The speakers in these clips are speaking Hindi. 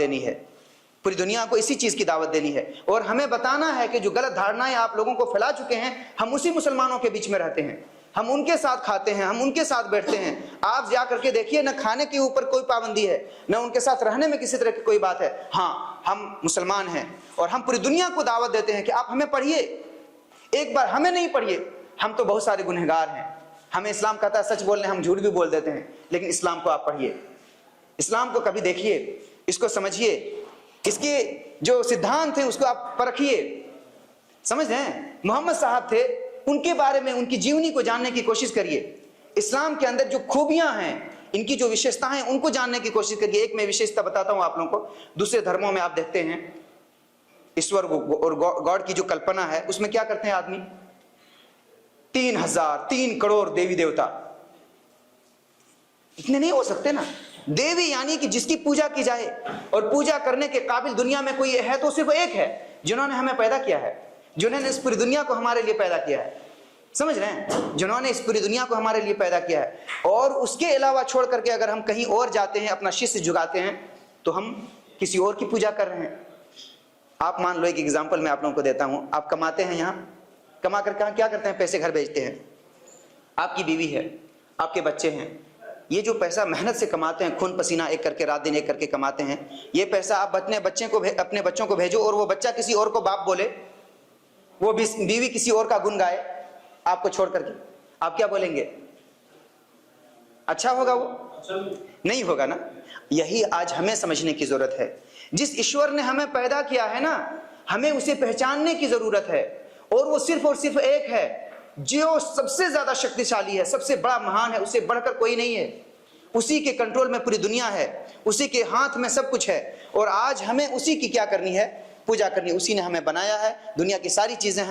देनी है, पूरी दुनिया को इसी चीज की दावत देनी है। और हमें बताना है कि जो गलत धारणाएं आप लोगों को फैला चुके हैं, हम उसी मुसलमानों के बीच में रहते हैं, हम उनके साथ खाते हैं, हम उनके साथ बैठते हैं। आप जा करके देखिए, न खाने के ऊपर कोई पाबंदी है, न उनके साथ रहने में किसी तरह की कोई बात है। हाँ, हम मुसलमान हैं और हम पूरी दुनिया को दावत देते हैं कि आप हमें पढ़िए। एक बार हमें नहीं पढ़िए, हम तो बहुत सारे गुनहगार हैं। हमें इस्लाम कहता है सच बोलने, हम झूठ भी बोल देते हैं, लेकिन इस्लाम को आप पढ़िए, इस्लाम को कभी देखिए, इसको समझिए, इसके जो सिद्धांत थे उसको आप परखिए। समझ रहे हैं? मोहम्मद साहब थे, उनके बारे में, उनकी जीवनी को जानने की कोशिश करिए। इस्लाम के अंदर जो खूबियां हैं, इनकी जो विशेषताएं हैं, उनको जानने की कोशिश करिए। एक मैं विशेषता बताता हूं आप लोगों को। दूसरे धर्मों में आप देखते हैं ईश्वर और गॉड की जो कल्पना है, उसमें क्या करते हैं आदमी? 3 करोड़ देवी देवता, इतने नहीं हो सकते ना। देवी यानी कि जिसकी पूजा की जाए, और पूजा करने के काबिल दुनिया में कोई है तो सिर्फ एक है, जिन्होंने हमें पैदा किया है, जिन्होंने इस पूरी दुनिया को हमारे लिए पैदा किया है। समझ रहे हैं? जिन्होंने इस पूरी दुनिया को हमारे लिए पैदा किया है। और उसके अलावा छोड़ करके अगर हम कहीं और जाते हैं, अपना शिष्य जुगाते हैं, तो हम किसी और की पूजा कर रहे हैं। आप मान लो, एक एग्जाम्पल मैं आप लोगों को देता हूं। आप कमाते हैं, यहां कमा कर क्या करते हैं? पैसे घर भेजते हैं। आपकी बीवी है, आपके बच्चे हैं, ये जो पैसा मेहनत से कमाते हैं, खून पसीना एक करके, रात दिन एक करके कमाते हैं, ये पैसा आप अपने बच्चों को भेजो, और वो बच्चा किसी और को बाप बोले, वो बीवी किसी और का गुण गाए आपको छोड़ करके, आप क्या बोलेंगे? अच्छा होगा? वो नहीं होगा ना। यही आज हमें समझने की जरूरत है। जिस ईश्वर ने हमें पैदा किया है ना, हमें उसे पहचानने की जरूरत है। और वो सिर्फ और सिर्फ एक है, जो सबसे ज्यादा शक्तिशाली है, सबसे बड़ा महान है, उससे बढ़कर कोई नहीं है। उसी के कंट्रोल में पूरी दुनिया है, उसी के हाथ में सब कुछ है। और आज हमें उसी की क्या करनी है? पूजा करनी। उसी ने हमें बनाया है, दुनिया की सारी चीजें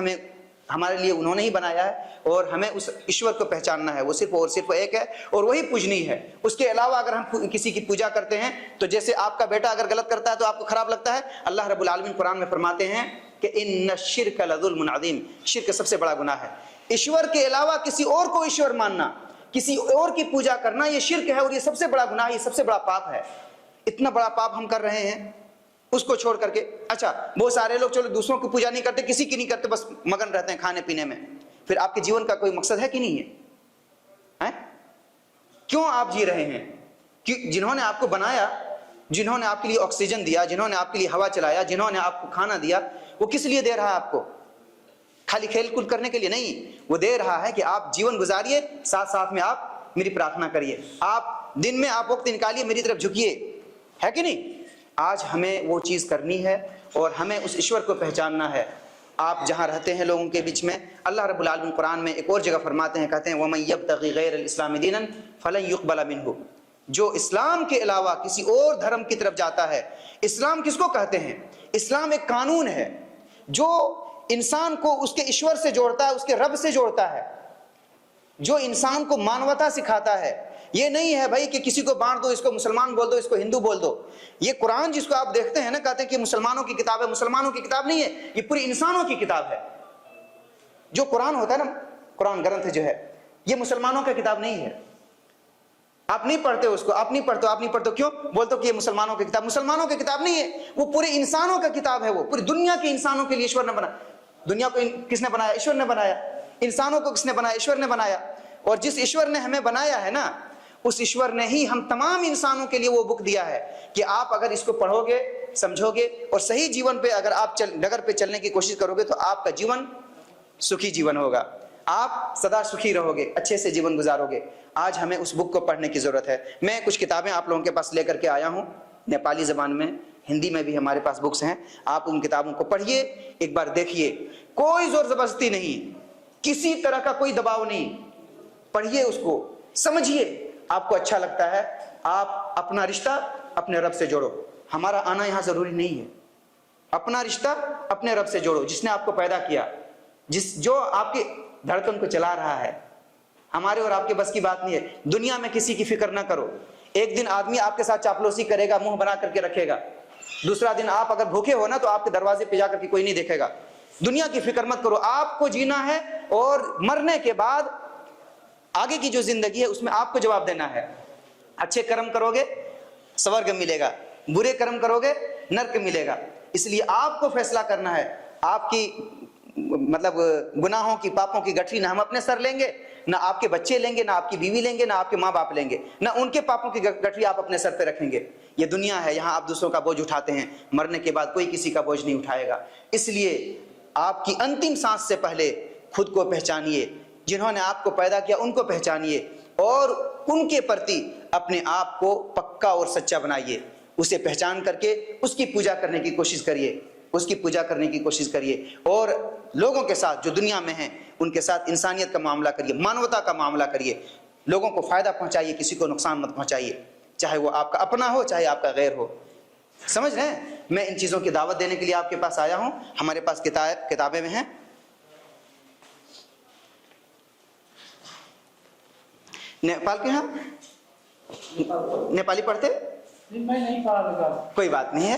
हमारे लिए उन्होंने ही बनाया है, और हमें उस ईश्वर को पहचानना है। वो सिर्फ और सिर्फ एक है, और वही पूजनीय है। उसके अलावा अगर हम किसी की पूजा करते हैं, तो जैसे आपका बेटा अगर गलत करता है तो आपको खराब लगता है। अल्लाह रब्बुल आलमीन कुरान में फरमाते हैं कि इन्न शिर्क लज़ुल्मुन अज़ीम, शिर्क सबसे बड़ा गुनाह है। ईश्वर के अलावा किसी और को ईश्वर मानना, किसी और की पूजा करना, ये शिर्क है, और ये सबसे बड़ा गुनाह, ये सबसे बड़ा पाप है। इतना बड़ा पाप हम कर रहे हैं उसको छोड़ करके। अच्छा, बहुत सारे लोग चलो दूसरों की पूजा नहीं करते, किसी की नहीं करते, बस मगन रहते हैं खाने पीने में। फिर आपके जीवन का कोई मकसद है कि नहीं है? क्यों आप जी रहे हैं? कि जिन्होंने आपको बनाया, जिन्होंने आपके लिए ऑक्सीजन दिया, जिन्होंने आपके लिए हवा चलाया, जिन्होंने आपको खाना दिया, वो किस लिए दे रहा है आपको? खाली खेल कूद करने के लिए नहीं, वो दे रहा है कि आप जीवन गुजारिए, साथ साथ में आप मेरी प्रार्थना करिए, आप दिन में आप वक्त निकालिए, मेरी तरफ झुकिए, है कि नहीं? आज हमें वो चीज करनी है, और हमें उस ईश्वर को पहचानना है। आप जहां रहते हैं लोगों के बीच में, अल्लाह रब्बुल आलमीन कुरान में एक और जगह फरमाते हैं, कहते हैं वमन यब्तगी गैरल इस्लामी दीनन फलन युक़बल मिन्हु, जो इस्लाम के अलावा किसी और धर्म की तरफ जाता है। इस्लाम किसको कहते हैं? इस्लाम एक कानून है जो इंसान को उसके ईश्वर से जोड़ता है, उसके रब से जोड़ता है, जो इंसान को मानवता सिखाता है। ये नहीं है भाई कि किसी को बांट दो, इसको मुसलमान बोल दो, इसको हिंदू बोल दो। ये कुरान जिसको आप देखते हैं ना, कहते हैं कि मुसलमानों की किताब है, मुसलमानों की किताब नहीं है, ये पूरी इंसानों की किताब है। जो कुरान होता है ना, कुरान ग्रंथ जो है, ये मुसलमानों की किताब नहीं है। आप नहीं पढ़ते उसको, आप नहीं पढ़ते, क्यों बोलते हो कि ये मुसलमानों की किताब? मुसलमानों की किताब नहीं है, वो पूरे इंसानों का किताब है। वो पूरी दुनिया के इंसानों के लिए ईश्वर ने बनाया। दुनिया को किसने बनाया? ईश्वर ने बनाया। इंसानों को किसने बनाया? ईश्वर ने बनाया। और जिस ईश्वर ने हमें बनाया है ना, उस ईश्वर ने ही हम तमाम इंसानों के लिए वो बुक दिया है कि आप अगर इसको पढ़ोगे, समझोगे, और सही जीवन पे अगर आप डगर पे चलने की कोशिश करोगे, तो आपका जीवन सुखी जीवन होगा। आप सदा सुखी रहोगे, अच्छे से जीवन गुजारोगे। आज हमें उस बुक को पढ़ने की जरूरत है। मैं कुछ किताबें आप लोगों के पास लेकर के आया हूं, नेपाली जबान में, हिंदी में भी हमारे पास बुक्स हैं। आप उन किताबों को पढ़िए, एक बार देखिए। कोई जोर जबरदस्ती नहीं, किसी तरह का कोई दबाव नहीं। पढ़िए उसको, समझिए, आपको अच्छा लगता है, आप अपना रिश्ता अपने रब से जोड़ो। हमारा आना यहां जरूरी नहीं है। अपना रिश्ता अपने रब से जोड़ो, जिसने आपको पैदा किया, जो आपकी धड़कन को चला रहा है। हमारे और आपके बस की बात नहीं है। दुनिया में किसी की फिक्र ना करो। एक दिन आदमी आपके साथ चापलूसी करेगा, मुंह बना करके रखेगा। दूसरा दिन आप अगर भूखे हो ना, तो आपके दरवाजे पे जाकर के कोई नहीं देखेगा। दुनिया की फिक्र मत करो। आपको जीना है, और मरने के बाद आगे की जो जिंदगी है उसमें आपको जवाब देना है। अच्छे कर्म करोगे, स्वर्ग मिलेगा। बुरे कर्म करोगे नरक मिलेगा। इसलिए आपको फैसला करना है। आपकी मतलब गुनाहों की, पापों की गठरी ना हम अपने सर लेंगे, ना आपके बच्चे लेंगे, ना आपकी बीवी लेंगे, ना आपके माँ बाप लेंगे, ना उनके पापों की गठरी आप अपने सर पे रखेंगे। ये दुनिया है, यहाँ आप दूसरों का बोझ उठाते हैं, मरने के बाद कोई किसी का बोझ नहीं उठाएगा। इसलिए आपकी अंतिम सांस से पहले खुद को पहचानिए, जिन्होंने आपको पैदा किया उनको पहचानिए और उनके प्रति अपने आप को पक्का और सच्चा बनाइए। उसे पहचान करके उसकी पूजा करने की कोशिश करिए, उसकी पूजा करने की कोशिश करिए। और लोगों के साथ जो दुनिया में हैं उनके साथ इंसानियत का मामला करिए, मानवता का मामला करिए। लोगों को फायदा पहुंचाइए, किसी को नुकसान मत पहुंचाइए, चाहे वो आपका अपना हो चाहे आपका गैर हो। समझ रहे हैं? मैं इन चीजों की दावत देने के लिए आपके पास आया हूं। हमारे पास किताबें में हैं। नेपाल के यहाँ नेपाली पढ़ते? मैं नहीं पढ़ा। कोई बात नहीं है।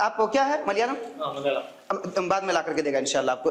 आपको क्या है? मलयालम? बाद में ला करके देगा इंशाल्लाह आपको।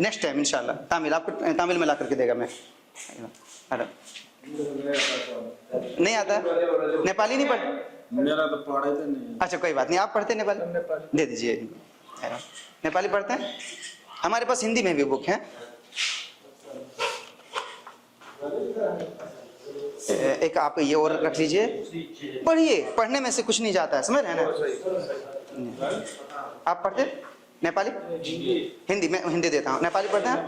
नेक्स्ट टाइम इंशाल्लाह। तमिल आपको तमिल में ला करके देगा मैं। नहीं आता? नेपाली नहीं पढ़? मेरा तो पढ़े थे नहीं। अच्छा कोई बात नहीं, आप पढ़ते हैं नेपाली? दे दीजिए। नेपाली पढ़ते हैं? हमारे पास हिंदी में भी बुक है। एक आप ये और रख लीजिए, पढ़िए। पढ़ने में से कुछ नहीं जाता है, समझ रहे हैं ना? आप पढ़ते हैं नेपाली? हिंदी में हिंदी देता हूँ। नेपाली पढ़ते हैं?